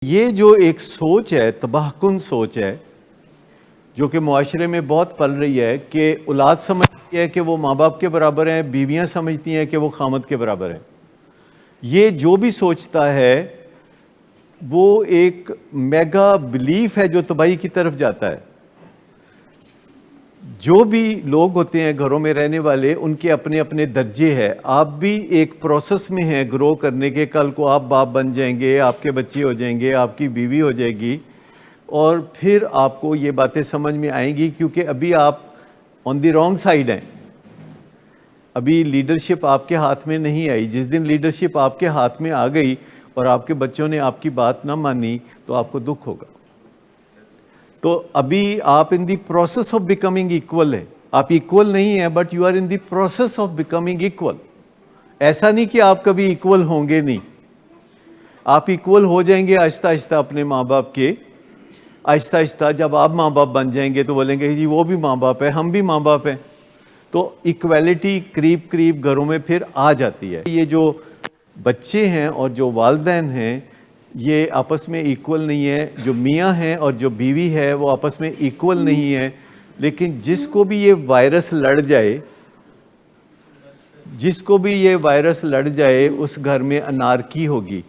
یہ جو ایک سوچ ہے، تباہ کن سوچ ہے، جو کہ معاشرے میں بہت پل رہی ہے کہ اولاد سمجھتی ہے کہ وہ ماں باپ کے برابر ہیں، بیویاں سمجھتی ہیں کہ وہ خامد کے برابر ہیں۔ یہ جو بھی سوچتا ہے وہ ایک میگا بلیف ہے جو تباہی کی طرف جاتا ہے۔ جو بھی لوگ ہوتے ہیں گھروں میں رہنے والے، ان کے اپنے اپنے درجے ہیں۔ آپ بھی ایک پروسیس میں ہیں گرو کرنے کے، کل کو آپ باپ بن جائیں گے، آپ کے بچے ہو جائیں گے، آپ کی بیوی ہو جائے گی، اور پھر آپ کو یہ باتیں سمجھ میں آئیں گی، کیونکہ ابھی آپ آن دی رانگ سائیڈ ہیں۔ ابھی لیڈرشپ آپ کے ہاتھ میں نہیں آئی۔ جس دن لیڈرشپ آپ کے ہاتھ میں آ گئی اور آپ کے بچوں نے آپ کی بات نہ مانی تو آپ کو دکھ ہوگا۔ تو ابھی آپ in the process of becoming equal ہے۔ آپ ایکول نہیں ہیں، but you are in the process of becoming equal. ایسا نہیں کہ آپ کبھی ایکول ہوں گے نہیں، آپ ایکول ہو جائیں گے آہستہ آہستہ اپنے ماں باپ کے۔ آہستہ آہستہ جب آپ ماں باپ بن جائیں گے تو بولیں گے جی وہ بھی ماں باپ ہے، ہم بھی ماں باپ ہیں۔ تو ایکویلٹی قریب قریب گھروں میں پھر آ جاتی ہے۔ یہ جو بچے ہیں اور جو والدین ہیں یہ آپس میں ایکول نہیں ہے، جو میاں ہیں اور جو بیوی ہے وہ آپس میں ایکول نہیں ہے۔ لیکن جس کو بھی یہ وائرس لڑ جائے، جس کو بھی یہ وائرس لڑ جائے، اس گھر میں انارکی ہوگی،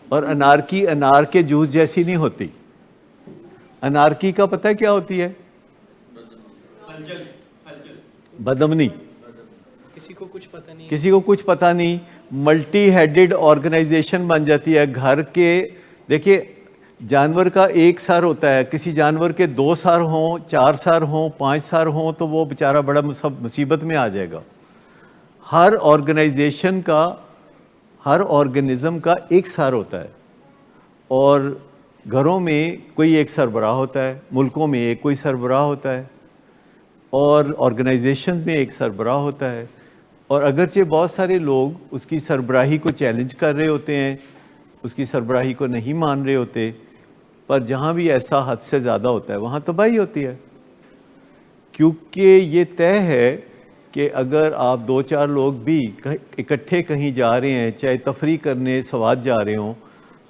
اور انارکی انار کے جوس جیسی نہیں ہوتی۔ انارکی کا پتہ کیا ہوتی ہے؟ بدامنی۔ کسی کو کچھ پتہ نہیں، کسی کو کچھ پتہ نہیں، ملٹی ہیڈڈ آرگنائزیشن بن جاتی ہے گھر کے۔ دیکھیے جانور کا ایک سر ہوتا ہے، کسی جانور کے 2 سر ہوں، 4 سر ہوں، 5 سر ہوں تو وہ بیچارہ بڑا مصیبت میں آ جائے گا۔ ہر آرگنائزیشن کا، ہر آرگنزم کا ایک سر ہوتا ہے، اور گھروں میں کوئی ایک سربراہ ہوتا ہے، ملکوں میں ایک کوئی سربراہ ہوتا ہے، اور آرگنائزیشن میں ایک سربراہ ہوتا ہے۔ اور اگرچہ بہت سارے لوگ اس کی سربراہی کو چیلنج کر رہے ہوتے ہیں، اس کی سربراہی کو نہیں مان رہے ہوتے، پر جہاں بھی ایسا حد سے زیادہ ہوتا ہے وہاں تباہی ہوتی ہے۔ کیونکہ یہ طے ہے کہ اگر آپ 2-4 لوگ بھی اکٹھے کہیں جا رہے ہیں، چاہے تفریح کرنے سوات جا رہے ہوں،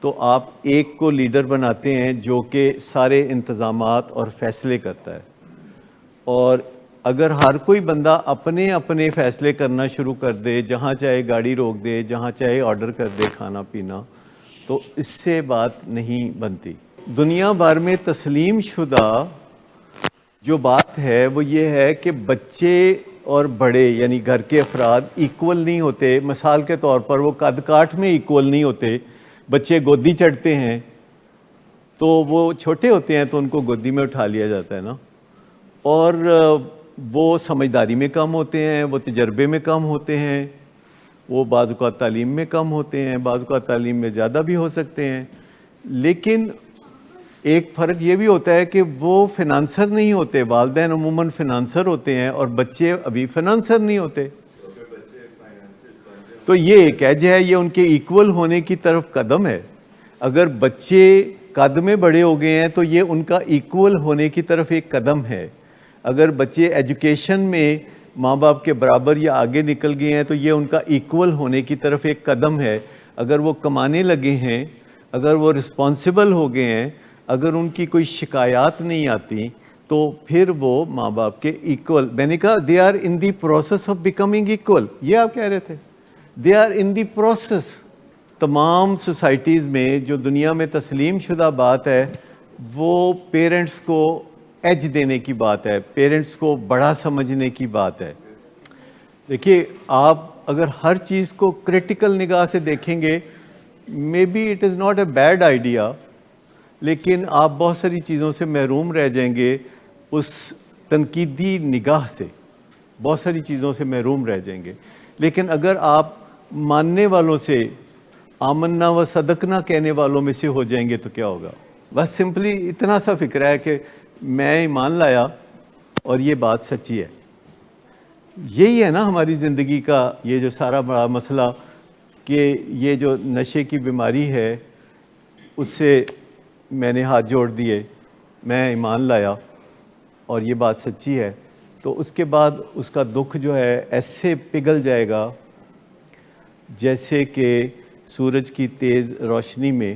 تو آپ ایک کو لیڈر بناتے ہیں جو کہ سارے انتظامات اور فیصلے کرتا ہے۔ اور اگر ہر کوئی بندہ اپنے اپنے فیصلے کرنا شروع کر دے، جہاں چاہے گاڑی روک دے، جہاں چاہے آرڈر کر دے کھانا پینا، تو اس سے بات نہیں بنتی۔ دنیا بھر میں تسلیم شدہ جو بات ہے وہ یہ ہے کہ بچے اور بڑے یعنی گھر کے افراد ایکول نہیں ہوتے۔ مثال کے طور پر وہ قد کاٹ میں ایکول نہیں ہوتے۔ بچے گودی چڑھتے ہیں تو وہ چھوٹے ہوتے ہیں تو ان کو گودی میں اٹھا لیا جاتا ہے نا، اور وہ سمجھداری میں کم ہوتے ہیں، وہ تجربے میں کم ہوتے ہیں، وہ بعض اوقات تعلیم میں کم ہوتے ہیں، بعض اوقات تعلیم میں زیادہ بھی ہو سکتے ہیں۔ لیکن ایک فرق یہ بھی ہوتا ہے کہ وہ فنانسر نہیں ہوتے۔ والدین عموماً فنانسر ہوتے ہیں اور بچے ابھی فنانسر نہیں ہوتے۔ تو یہ ایک ایج ہے، یہ ان کے ایکول ہونے کی طرف قدم ہے۔ اگر بچے قد میں بڑے ہو گئے ہیں تو یہ ان کا ایکول ہونے کی طرف ایک قدم ہے۔ اگر بچے ایجوکیشن میں ماں باپ کے برابر یا آگے نکل گئے ہیں تو یہ ان کا ایکول ہونے کی طرف ایک قدم ہے۔ اگر وہ کمانے لگے ہیں، اگر وہ رسپانسبل ہو گئے ہیں، اگر ان کی کوئی شکایات نہیں آتی تو پھر وہ ماں باپ کے ایکول۔ میں نے کہا they are in the process of becoming equal, یہ آپ کہہ رہے تھے، they are in the process. تمام سوسائٹیز میں جو دنیا میں تسلیم شدہ بات ہے وہ پیرنٹس کو ایج دینے کی بات ہے، پیرنٹس کو بڑا سمجھنے کی بات ہے۔ دیکھیے آپ اگر ہر چیز کو کریٹیکل نگاہ سے دیکھیں گے، maybe it is not a bad idea, لیکن آپ بہت ساری چیزوں سے محروم رہ جائیں گے، اس تنقیدی نگاہ سے بہت ساری چیزوں سے محروم رہ جائیں گے۔ لیکن اگر آپ ماننے والوں سے آمنا و صدقنا کہنے والوں میں سے ہو جائیں گے تو کیا ہوگا؟ بس سمپلی اتنا سا فکر ہے کہ میں ایمان لایا اور یہ بات سچی ہے۔ یہی ہے نا ہماری زندگی کا یہ جو سارا بڑا مسئلہ، کہ یہ جو نشے کی بیماری ہے اس سے میں نے ہاتھ جوڑ دیے، میں ایمان لایا اور یہ بات سچی ہے، تو اس کے بعد اس کا دکھ جو ہے ایسے پگھل جائے گا جیسے کہ سورج کی تیز روشنی میں